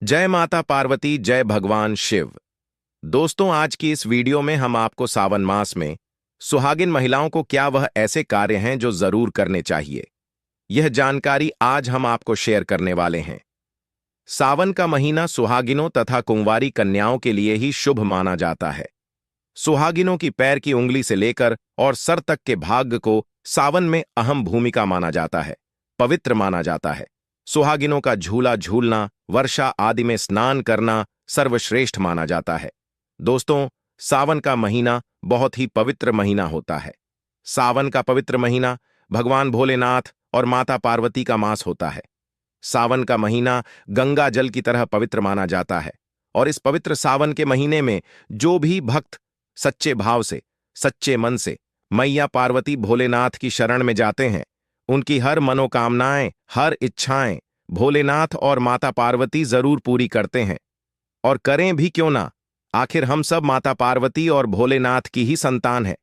जय माता पार्वती, जय भगवान शिव। दोस्तों, आज की इस वीडियो में हम आपको सावन मास में सुहागिन महिलाओं को क्या वह ऐसे कार्य हैं जो जरूर करने चाहिए, यह जानकारी आज हम आपको शेयर करने वाले हैं। सावन का महीना सुहागिनों तथा कुंवारी कन्याओं के लिए ही शुभ माना जाता है। सुहागिनों की पैर की उंगली से लेकर और सर तक के भाग को सावन में अहम भूमिका माना जाता है, पवित्र माना जाता है। सुहागिनों का झूला झूलना, वर्षा आदि में स्नान करना सर्वश्रेष्ठ माना जाता है। दोस्तों, सावन का महीना बहुत ही पवित्र महीना होता है। सावन का पवित्र महीना भगवान भोलेनाथ और माता पार्वती का मास होता है। सावन का महीना गंगा जल की तरह पवित्र माना जाता है और इस पवित्र सावन के महीने में जो भी भक्त सच्चे भाव से, सच्चे मन से मैया पार्वती भोलेनाथ की शरण में जाते हैं, उनकी हर मनोकामनाएं, हर इच्छाएं भोलेनाथ और माता पार्वती जरूर पूरी करते हैं। और करें भी क्यों ना, आखिर हम सब माता पार्वती और भोलेनाथ की ही संतान हैं।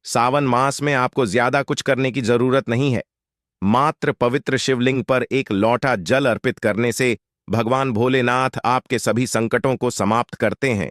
सावन मास में आपको ज्यादा कुछ करने की जरूरत नहीं है। मात्र पवित्र शिवलिंग पर एक लौटा जल अर्पित करने से भगवान भोलेनाथ आपके सभी संकटों को समाप्त करते हैं।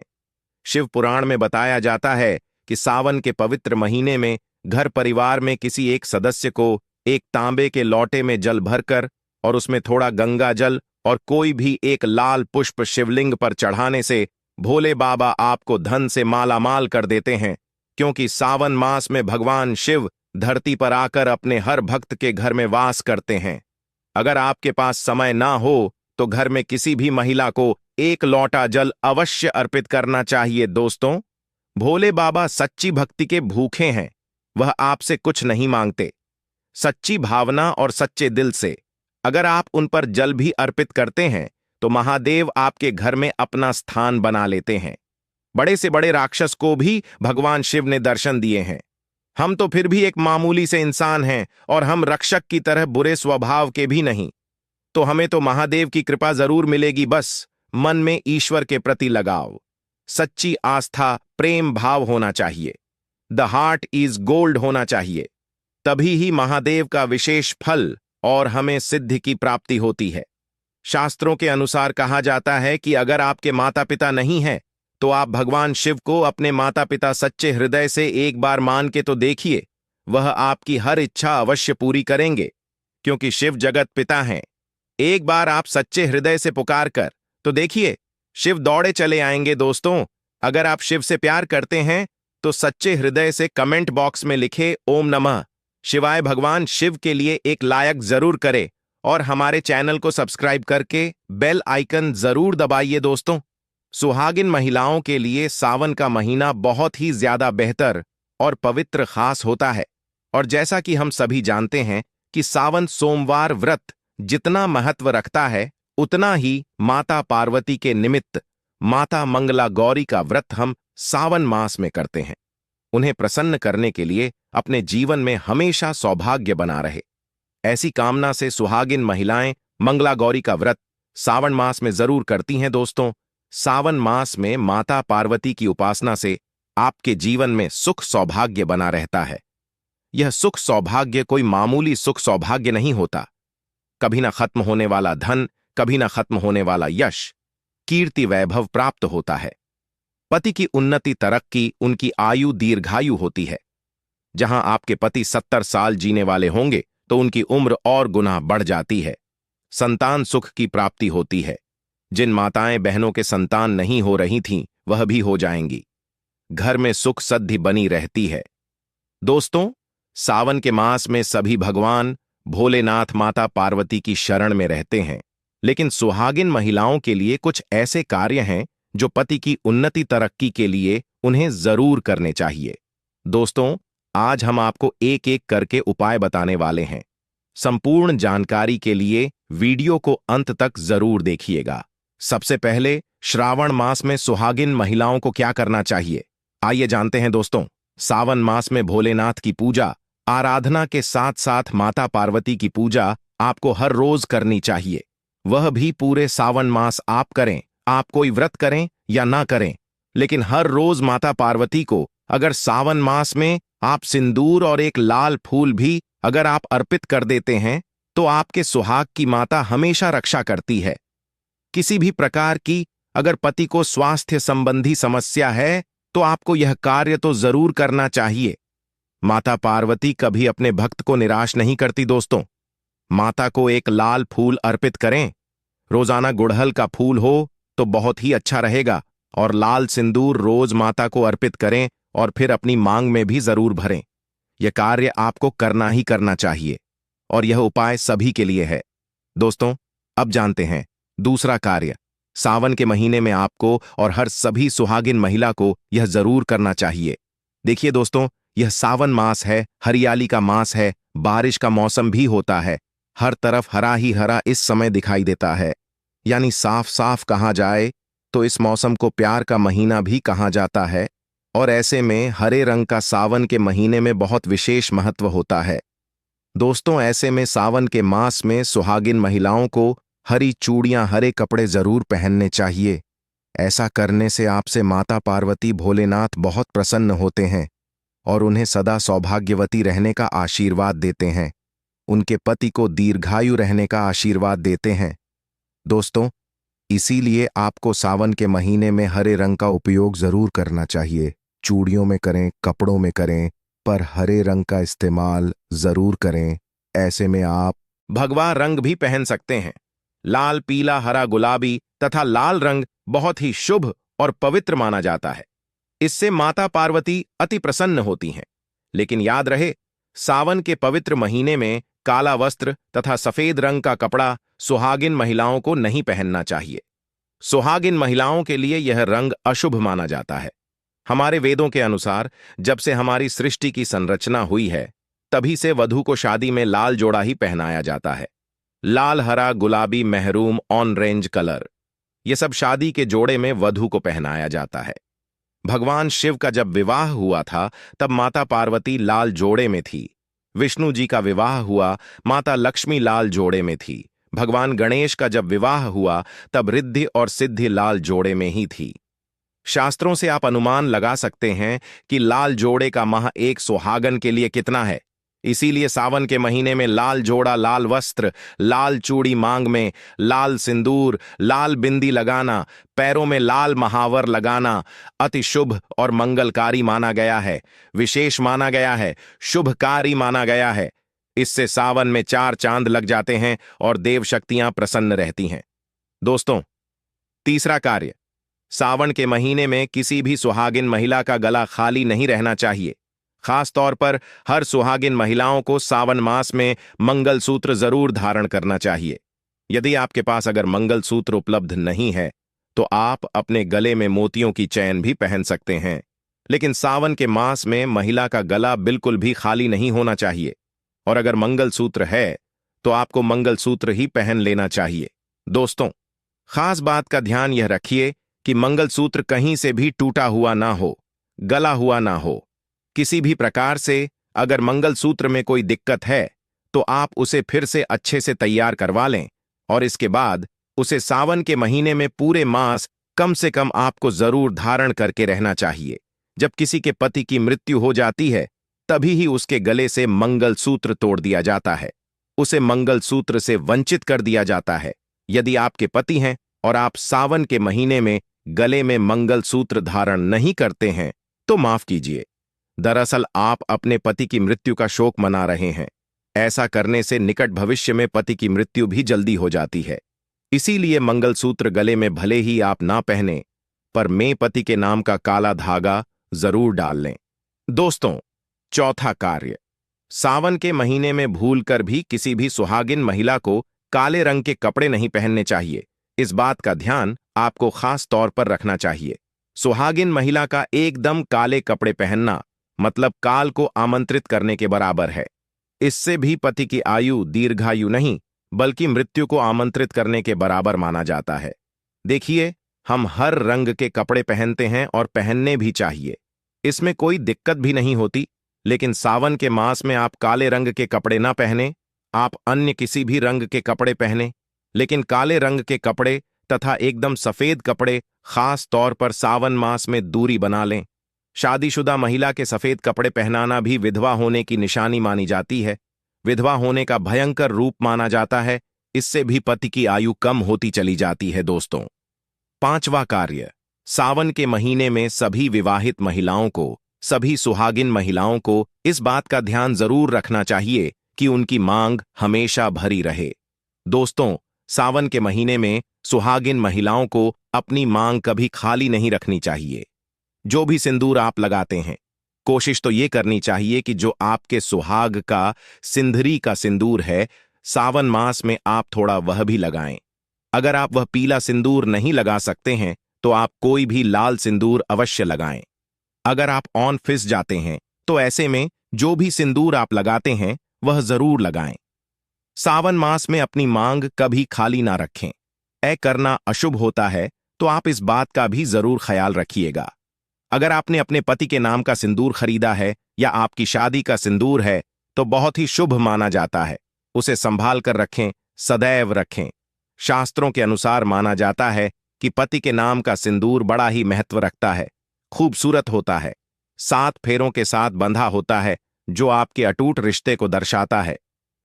शिव पुराण में बताया जाता है कि सावन के पवित्र महीने में घर परिवार में किसी एक सदस्य को एक तांबे के लोटे में जल भरकर और उसमें थोड़ा गंगा जल और कोई भी एक लाल पुष्प शिवलिंग पर चढ़ाने से भोले बाबा आपको धन से मालामाल कर देते हैं, क्योंकि सावन मास में भगवान शिव धरती पर आकर अपने हर भक्त के घर में वास करते हैं। अगर आपके पास समय ना हो तो घर में किसी भी महिला को एक लोटा जल अवश्य अर्पित करना चाहिए। दोस्तों, भोले बाबा सच्ची भक्ति के भूखे हैं। वह आपसे कुछ नहीं मांगते। सच्ची भावना और सच्चे दिल से अगर आप उन पर जल भी अर्पित करते हैं तो महादेव आपके घर में अपना स्थान बना लेते हैं। बड़े से बड़े राक्षस को भी भगवान शिव ने दर्शन दिए हैं। हम तो फिर भी एक मामूली से इंसान हैं और हम रक्षक की तरह बुरे स्वभाव के भी नहीं, तो हमें तो महादेव की कृपा जरूर मिलेगी। बस मन में ईश्वर के प्रति लगाव, सच्ची आस्था, प्रेम भाव होना चाहिए। द हार्ट इज गोल्ड होना चाहिए। तभी ही महादेव का विशेष फल और हमें सिद्धि की प्राप्ति होती है। शास्त्रों के अनुसार कहा जाता है कि अगर आपके माता पिता नहीं हैं तो आप भगवान शिव को अपने माता पिता सच्चे हृदय से एक बार मान के तो देखिए, वह आपकी हर इच्छा अवश्य पूरी करेंगे, क्योंकि शिव जगत पिता हैं। एक बार आप सच्चे हृदय से पुकार कर तो देखिए, शिव दौड़े चले आएंगे। दोस्तों, अगर आप शिव से प्यार करते हैं तो सच्चे हृदय से कमेंट बॉक्स में लिखे ओम नमः शिवाय भगवान शिव के लिए एक लायक जरूर करें और हमारे चैनल को सब्सक्राइब करके बेल आइकन जरूर दबाइए। दोस्तों, सुहागिन महिलाओं के लिए सावन का महीना बहुत ही ज्यादा बेहतर और पवित्र खास होता है। और जैसा कि हम सभी जानते हैं कि सावन सोमवार व्रत जितना महत्व रखता है, उतना ही माता पार्वती के निमित्त माता मंगला गौरी का व्रत हम सावन मास में करते हैं। उन्हें प्रसन्न करने के लिए अपने जीवन में हमेशा सौभाग्य बना रहे, ऐसी कामना से सुहागिन महिलाएं मंगला गौरी का व्रत सावन मास में जरूर करती हैं। दोस्तों, सावन मास में माता पार्वती की उपासना से आपके जीवन में सुख सौभाग्य बना रहता है। यह सुख सौभाग्य कोई मामूली सुख सौभाग्य नहीं होता। कभी ना खत्म होने वाला धन, कभी ना खत्म होने वाला यश, कीर्ति वैभव प्राप्त होता है। पति की उन्नति तरक्की, उनकी आयु दीर्घायु होती है। जहां आपके पति 70 साल जीने वाले होंगे तो उनकी उम्र और गुना बढ़ जाती है। संतान सुख की प्राप्ति होती है। जिन माताएं बहनों के संतान नहीं हो रही थीं, वह भी हो जाएंगी। घर में सुख सद्धि बनी रहती है। दोस्तों, सावन के मास में सभी भगवान भोलेनाथ माता पार्वती की शरण में रहते हैं, लेकिन सुहागिन महिलाओं के लिए कुछ ऐसे कार्य हैं जो पति की उन्नति तरक्की के लिए उन्हें जरूर करने चाहिए। दोस्तों, आज हम आपको एक एक करके उपाय बताने वाले हैं। संपूर्ण जानकारी के लिए वीडियो को अंत तक जरूर देखिएगा। सबसे पहले, श्रावण मास में सुहागिन महिलाओं को क्या करना चाहिए, आइए जानते हैं। दोस्तों, सावन मास में भोलेनाथ की पूजा आराधना के साथ साथ माता पार्वती की पूजा आपको हर रोज करनी चाहिए। वह भी पूरे सावन मास आप करें, आप कोई व्रत करें या ना करें, लेकिन हर रोज माता पार्वती को अगर सावन मास में आप सिंदूर और एक लाल फूल भी अगर आप अर्पित कर देते हैं तो आपके सुहाग की माता हमेशा रक्षा करती है। किसी भी प्रकार की अगर पति को स्वास्थ्य संबंधी समस्या है तो आपको यह कार्य तो जरूर करना चाहिए। माता पार्वती कभी अपने भक्त को निराश नहीं करती दोस्तों। माता को एक लाल फूल अर्पित करें। रोजाना गुड़हल का फूल हो तो बहुत ही अच्छा रहेगा, और लाल सिंदूर रोज माता को अर्पित करें और फिर अपनी मांग में भी जरूर भरें। यह कार्य आपको करना ही करना चाहिए और यह उपाय सभी के लिए है। दोस्तों, अब जानते हैं दूसरा कार्य। सावन के महीने में आपको और हर सभी सुहागिन महिला को यह जरूर करना चाहिए। देखिए दोस्तों, यह सावन मास है, हरियाली का मास है, बारिश का मौसम भी होता है। हर तरफ हरा ही हरा इस समय दिखाई देता है। यानी साफ साफ कहा जाए तो इस मौसम को प्यार का महीना भी कहा जाता है। और ऐसे में हरे रंग का सावन के महीने में बहुत विशेष महत्व होता है। दोस्तों, ऐसे में सावन के मास में सुहागिन महिलाओं को हरी चूड़ियां, हरे कपड़े जरूर पहनने चाहिए। ऐसा करने से आपसे माता पार्वती भोलेनाथ बहुत प्रसन्न होते हैं और उन्हें सदा सौभाग्यवती रहने का आशीर्वाद देते हैं। उनके पति को दीर्घायु रहने का आशीर्वाद देते हैं। दोस्तों, इसीलिए आपको सावन के महीने में हरे रंग का उपयोग जरूर करना चाहिए। चूड़ियों में करें, कपड़ों में करें, पर हरे रंग का इस्तेमाल जरूर करें। ऐसे में आप भगवा रंग भी पहन सकते हैं। लाल, पीला, हरा, गुलाबी तथा लाल रंग बहुत ही शुभ और पवित्र माना जाता है। इससे माता पार्वती अति प्रसन्न होती हैं। लेकिन याद रहे, सावन के पवित्र महीने में काला वस्त्र तथा सफेद रंग का कपड़ा सुहागिन महिलाओं को नहीं पहनना चाहिए। सुहागिन महिलाओं के लिए यह रंग अशुभ माना जाता है। हमारे वेदों के अनुसार जब से हमारी सृष्टि की संरचना हुई है, तभी से वधू को शादी में लाल जोड़ा ही पहनाया जाता है। लाल, हरा, गुलाबी, मेहरून, ऑरेंज कलर, ये सब शादी के जोड़े में वधू को पहनाया जाता है। भगवान शिव का जब विवाह हुआ था तब माता पार्वती लाल जोड़े में थी। विष्णु जी का विवाह हुआ, माता लक्ष्मी लाल जोड़े में थी। भगवान गणेश का जब विवाह हुआ तब रिद्धि और सिद्धि लाल जोड़े में ही थी। शास्त्रों से आप अनुमान लगा सकते हैं कि लाल जोड़े का माह एक सुहागन के लिए कितना है। इसीलिए सावन के महीने में लाल जोड़ा, लाल वस्त्र, लाल चूड़ी मांग में, लाल सिंदूर, लाल बिंदी लगाना, पैरों में लाल महावर लगाना अति शुभ और मंगलकारी माना गया है, विशेष माना गया है, शुभकारी माना गया है। इससे सावन में 4 चांद लग जाते हैं और देव शक्तियां प्रसन्न रहती हैं। दोस्तों, तीसरा कार्य, सावन के महीने में किसी भी सुहागिन महिला का गला खाली नहीं रहना चाहिए। खास तौर पर हर सुहागिन महिलाओं को सावन मास में मंगलसूत्र जरूर धारण करना चाहिए। यदि आपके पास अगर मंगलसूत्र उपलब्ध नहीं है तो आप अपने गले में मोतियों की चैन भी पहन सकते हैं। लेकिन सावन के मास में महिला का गला बिल्कुल भी खाली नहीं होना चाहिए। और अगर मंगलसूत्र है तो आपको मंगलसूत्र ही पहन लेना चाहिए। दोस्तों, खास बात का ध्यान यह रखिए कि मंगलसूत्र कहीं से भी टूटा हुआ ना हो, गला हुआ ना हो। किसी भी प्रकार से अगर मंगलसूत्र में कोई दिक्कत है तो आप उसे फिर से अच्छे से तैयार करवा लें और इसके बाद उसे सावन के महीने में पूरे मास कम से कम आपको जरूर धारण करके रहना चाहिए। जब किसी के पति की मृत्यु हो जाती है तभी ही उसके गले से मंगलसूत्र तोड़ दिया जाता है, उसे मंगलसूत्र से वंचित कर दिया जाता है। यदि आपके पति हैं और आप सावन के महीने में गले में मंगलसूत्र धारण नहीं करते हैं तो माफ कीजिए, दरअसल आप अपने पति की मृत्यु का शोक मना रहे हैं। ऐसा करने से निकट भविष्य में पति की मृत्यु भी जल्दी हो जाती है। इसीलिए मंगलसूत्र गले में भले ही आप ना पहने, पर मैं पति के नाम का काला धागा जरूर डाल लें। दोस्तों, चौथा कार्य, सावन के महीने में भूलकर भी किसी भी सुहागिन महिला को काले रंग के कपड़े नहीं पहनने चाहिए। इस बात का ध्यान आपको खास तौर पर रखना चाहिए। सुहागिन महिला का एकदम काले कपड़े पहनना मतलब काल को आमंत्रित करने के बराबर है। इससे भी पति की आयु दीर्घायु नहीं बल्कि मृत्यु को आमंत्रित करने के बराबर माना जाता है। देखिए, हम हर रंग के कपड़े पहनते हैं और पहनने भी चाहिए, इसमें कोई दिक्कत भी नहीं होती। लेकिन सावन के मास में आप काले रंग के कपड़े ना पहने, आप अन्य किसी भी रंग के कपड़े पहने, लेकिन काले रंग के कपड़े तथा एकदम सफेद कपड़े खास तौर पर सावन मास में दूरी बना लें। शादीशुदा महिला के सफेद कपड़े पहनाना भी विधवा होने की निशानी मानी जाती है। विधवा होने का भयंकर रूप माना जाता है। इससे भी पति की आयु कम होती चली जाती है दोस्तों। पांचवा कार्य, सावन के महीने में सभी विवाहित महिलाओं को, सभी सुहागिन महिलाओं को इस बात का ध्यान जरूर रखना चाहिए कि उनकी मांग हमेशा भरी रहे। दोस्तों, सावन के महीने में सुहागिन महिलाओं को अपनी मांग कभी खाली नहीं रखनी चाहिए। जो भी सिंदूर आप लगाते हैं, कोशिश तो ये करनी चाहिए कि जो आपके सुहाग का सिंदरी का सिंदूर है, सावन मास में आप थोड़ा वह भी लगाएं। अगर आप वह पीला सिंदूर नहीं लगा सकते हैं तो आप कोई भी लाल सिंदूर अवश्य लगाएं। अगर आप ऑन फिस जाते हैं तो ऐसे में जो भी सिंदूर आप लगाते हैं वह जरूर लगाएं। सावन मास में अपनी मांग कभी खाली ना रखें। ऐ करना अशुभ होता है, तो आप इस बात का भी जरूर ख्याल रखिएगा। अगर आपने अपने पति के नाम का सिंदूर खरीदा है या आपकी शादी का सिंदूर है तो बहुत ही शुभ माना जाता है। उसे संभाल कर रखें, सदैव रखें। शास्त्रों के अनुसार माना जाता है कि पति के नाम का सिंदूर बड़ा ही महत्व रखता है, खूबसूरत होता है, 7 फेरों के साथ बंधा होता है, जो आपके अटूट रिश्ते को दर्शाता है।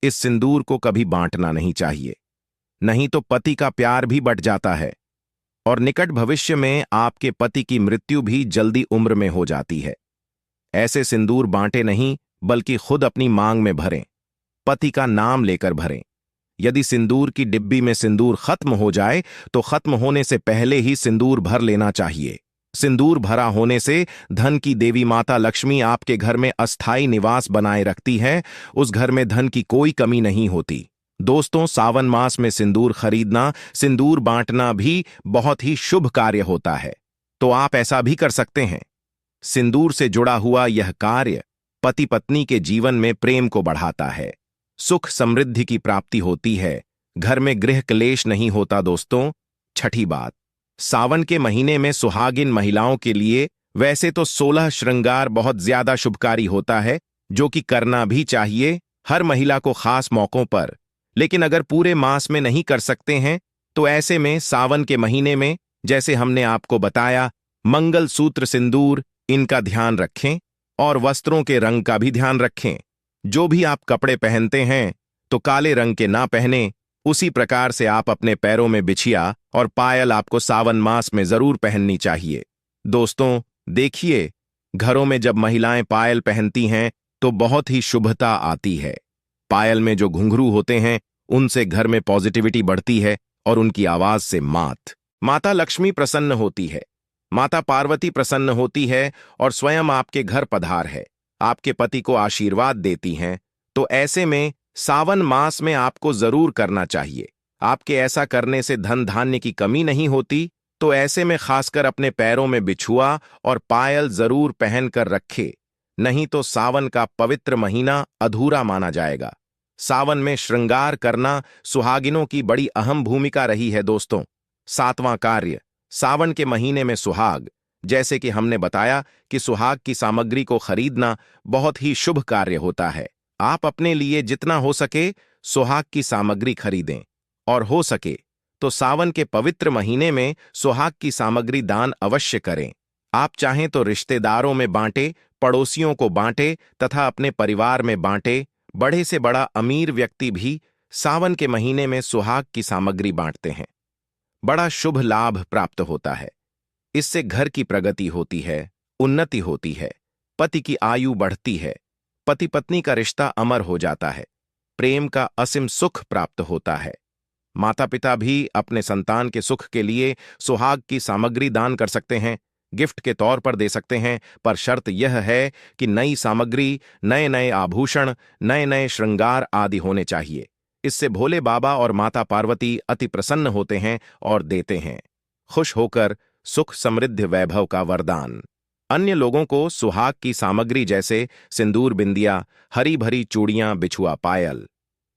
इस सिंदूर को कभी बांटना नहीं चाहिए, नहीं तो पति का प्यार भी बट जाता है और निकट भविष्य में आपके पति की मृत्यु भी जल्दी उम्र में हो जाती है। ऐसे सिंदूर बांटे नहीं, बल्कि खुद अपनी मांग में भरें, पति का नाम लेकर भरें। यदि सिंदूर की डिब्बी में सिंदूर खत्म हो जाए तो खत्म होने से पहले ही सिंदूर भर लेना चाहिए। सिंदूर भरा होने से धन की देवी माता लक्ष्मी आपके घर में अस्थायी निवास बनाए रखती है, उस घर में धन की कोई कमी नहीं होती। दोस्तों, सावन मास में सिंदूर खरीदना, सिंदूर बांटना भी बहुत ही शुभ कार्य होता है, तो आप ऐसा भी कर सकते हैं। सिंदूर से जुड़ा हुआ यह कार्य पति पत्नी के जीवन में प्रेम को बढ़ाता है, सुख समृद्धि की प्राप्ति होती है, घर में गृह क्लेश नहीं होता। दोस्तों, छठी बात, सावन के महीने में सुहागिन महिलाओं के लिए वैसे तो 16 श्रृंगार बहुत ज्यादा शुभकारी होता है, जो कि करना भी चाहिए हर महिला को खास मौकों पर। लेकिन अगर पूरे मास में नहीं कर सकते हैं तो ऐसे में सावन के महीने में, जैसे हमने आपको बताया, मंगल सूत्र सिंदूर, इनका ध्यान रखें और वस्त्रों के रंग का भी ध्यान रखें। जो भी आप कपड़े पहनते हैं तो काले रंग के ना पहने, उसी प्रकार से आप अपने पैरों में बिछिया और पायल आपको सावन मास में जरूर पहननी चाहिए। दोस्तों, देखिए, घरों में जब महिलाएं पायल पहनती हैं तो बहुत ही शुभता आती है। पायल में जो घुंघरू होते हैं उनसे घर में पॉजिटिविटी बढ़ती है और उनकी आवाज से माता लक्ष्मी प्रसन्न होती है, माता पार्वती प्रसन्न होती है और स्वयं आपके घर पधार है, आपके पति को आशीर्वाद देती हैं। तो ऐसे में सावन मास में आपको जरूर करना चाहिए। आपके ऐसा करने से धन धान्य की कमी नहीं होती, तो ऐसे में खासकर अपने पैरों में बिछुआ और पायल जरूर पहनकर रखे, नहीं तो सावन का पवित्र महीना अधूरा माना जाएगा। सावन में श्रृंगार करना सुहागिनों की बड़ी अहम भूमिका रही है। दोस्तों, 7वां कार्य, सावन के महीने में सुहाग, जैसे कि हमने बताया कि सुहाग की सामग्री को खरीदना बहुत ही शुभ कार्य होता है। आप अपने लिए जितना हो सके सुहाग की सामग्री खरीदें और हो सके तो सावन के पवित्र महीने में सुहाग की सामग्री दान अवश्य करें। आप चाहें तो रिश्तेदारों में बांटे, पड़ोसियों को बांटे तथा अपने परिवार में बांटे। बड़े से बड़ा अमीर व्यक्ति भी सावन के महीने में सुहाग की सामग्री बांटते हैं। बड़ा शुभ लाभ प्राप्त होता है। इससे घर की प्रगति होती है, उन्नति होती है, पति की आयु बढ़ती है, पति पत्नी का रिश्ता अमर हो जाता है, प्रेम का असीम सुख प्राप्त होता है। माता पिता भी अपने संतान के सुख के लिए सुहाग की सामग्री दान कर सकते हैं, गिफ्ट के तौर पर दे सकते हैं, पर शर्त यह है कि नई सामग्री, नए नए आभूषण, नए नए श्रृंगार आदि होने चाहिए। इससे भोले बाबा और माता पार्वती अति प्रसन्न होते हैं और देते हैं, खुश होकर सुख समृद्धि वैभव का वरदान। अन्य लोगों को सुहाग की सामग्री जैसे सिंदूर बिंदिया, हरी भरी चूड़ियां, बिछुआ पायल,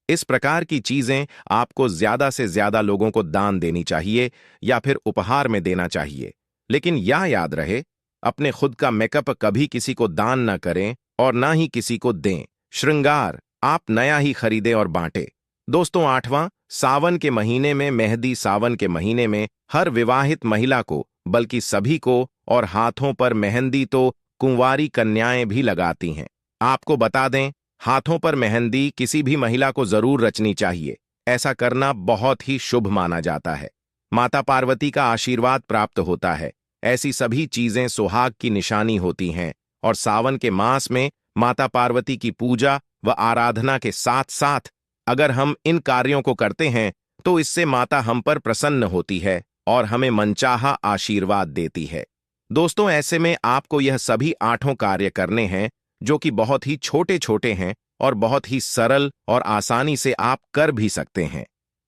इस प्रकार की चीजें आपको ज्यादा से ज्यादा लोगों को दान देनी चाहिए या फिर उपहार में देना चाहिए। लेकिन यह याद रहे, अपने खुद का मेकअप कभी किसी को दान न करें और ना ही किसी को दें। श्रृंगार आप नया ही खरीदें और बांटें। दोस्तों, 8वां, सावन के महीने में मेहंदी। सावन के महीने में हर विवाहित महिला को, बल्कि सभी को, और हाथों पर मेहंदी तो कुंवारी कन्याएं भी लगाती हैं। आपको बता दें, हाथों पर मेहंदी किसी भी महिला को जरूर रचनी चाहिए। ऐसा करना बहुत ही शुभ माना जाता है। माता पार्वती का आशीर्वाद प्राप्त होता है। ऐसी सभी चीजें सुहाग की निशानी होती हैं और सावन के मास में माता पार्वती की पूजा व आराधना के साथ साथ अगर हम इन कार्यों को करते हैं तो इससे माता हम पर प्रसन्न होती है और हमें मनचाहा आशीर्वाद देती है। दोस्तों, ऐसे में आपको यह सभी 8 कार्य करने हैं जो कि बहुत ही छोटे छोटे हैं और बहुत ही सरल और आसानी से आप कर भी सकते हैं।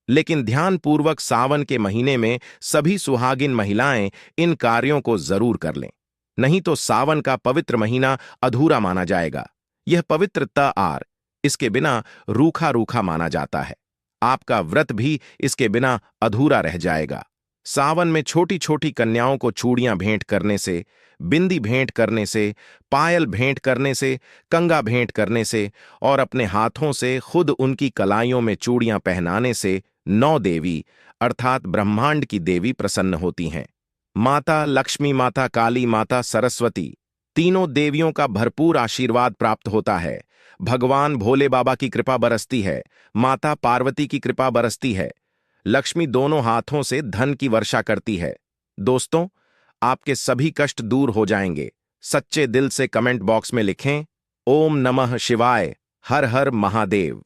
लेकिन ध्यानपूर्वक सावन के महीने में सभी सुहागिन महिलाएं इन कार्यों को जरूर कर लें, नहीं तो सावन का पवित्र महीना अधूरा माना जाएगा। यह पवित्र आर इसके बिना रूखा रूखा माना जाता है। आपका व्रत भी इसके बिना अधूरा रह जाएगा। सावन में छोटी छोटी कन्याओं को चूड़ियां भेंट करने से, बिंदी भेंट करने से, पायल भेंट करने से, कंगा भेंट करने से और अपने हाथों से खुद उनकी कलाइयों में चूड़ियां पहनाने से 9 देवी अर्थात ब्रह्मांड की देवी प्रसन्न होती हैं। माता लक्ष्मी, माता काली, माता सरस्वती, तीनों देवियों का भरपूर आशीर्वाद प्राप्त होता है। भगवान भोले बाबा की कृपा बरसती है। माता पार्वती की कृपा बरसती है। लक्ष्मी दोनों हाथों से धन की वर्षा करती है। दोस्तों, आपके सभी कष्ट दूर हो जाएंगे। सच्चे दिल से कमेंट बॉक्स में लिखें, ओम नमः शिवाय, हर हर महादेव।